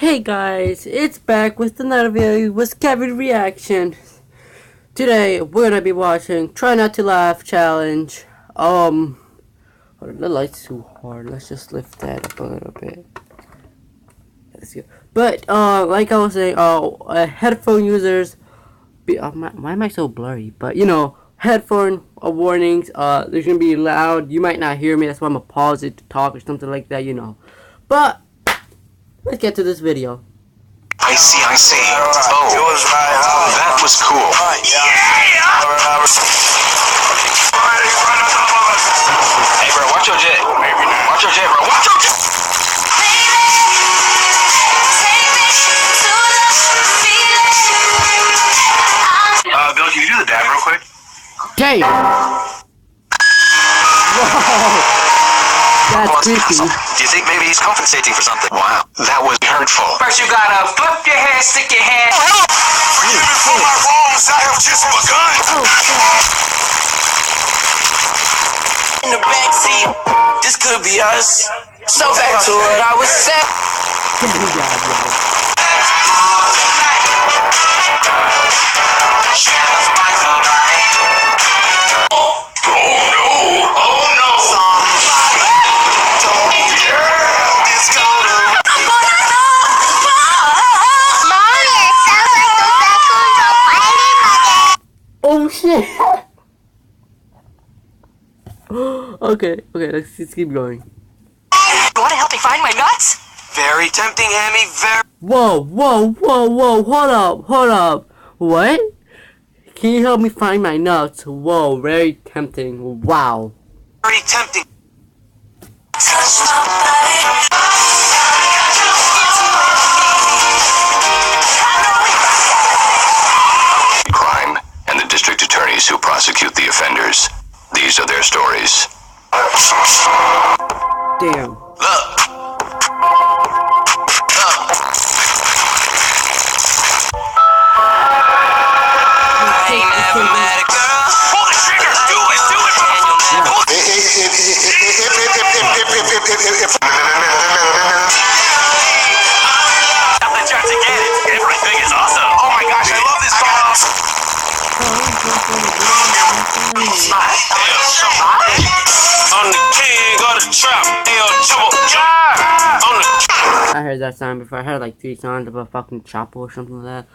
Hey guys, it's back with another video with Kevin Reaction. Today we're gonna be watching Try Not to Laugh Challenge. Hold on, the light's too hard. Let's just lift that up a little bit. Let's go. But like I was saying, headphone users. Why am I so blurry? But you know, headphone warnings. There's gonna be loud. You might not hear me. That's why I'm gonna pause it to talk or something like that. You know, but. Let's get to this video. I see. Oh, that was cool. Hey, bro, watch your jet. Watch your jet, bro. Watch your jet. Bill, can you do the dab real quick? Damn. Whoa. That's creepy. Do you think maybe he's compensating for something? Wow, that was hurtful. First you gotta flip your head, stick your hand. Forgive me for my wrongs, I have just begun. In the backseat, this could be us. So back to what I was saying. Oh shit! Okay, let's keep going. You wanna help me find my nuts? Very tempting, Hammy, very... Whoa, hold up. What? Can you help me find my nuts? Whoa, very tempting. Wow. Very tempting. Crime and the district attorneys who prosecute the offenders. These are their stories. Damn. Look. Everything is awesome. Oh my gosh, I love this song. I'm the king of the trap. I heard that song before. I heard like 3 songs about fucking Chapo or something like that.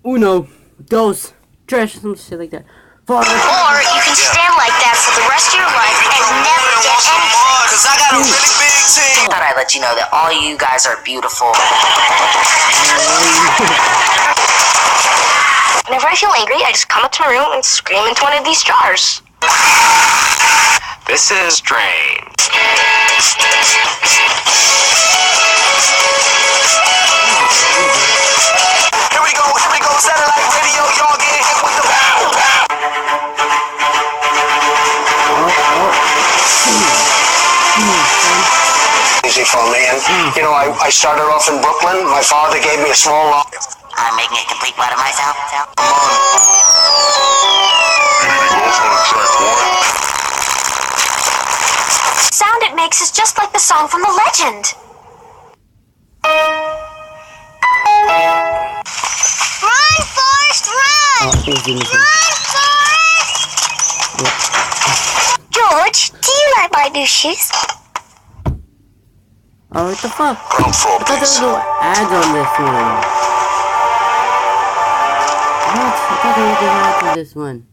Uno, dos, trash, some shit like that. Or you can stand like that for the rest of your life and never get anything. Cause I got a really big team. I thought I'd let you know that all you guys are beautiful. Whenever I feel angry, I just come up to my room and scream into one of these jars. This is strange. Here we go, satellite radio, y'all get hit with the pow, pow. Easy for a man. You know, I started off in Brooklyn. My father gave me a small loan. I'm making a complete butt of myself. The sound it makes is just like the song from the legend. Run, Forrest, run! Run, Forrest! George, do you like my new shoes? Oh, what the fuck? Ground floor, I thought there please. was no ads on this one. What? I thought there was no ads on this one.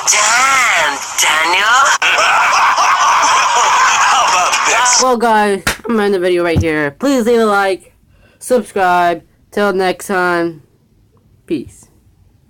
Damn, Daniel. How about this? Well guys, I'm gonna end the video right here. Please leave a like, subscribe. Till next time, peace.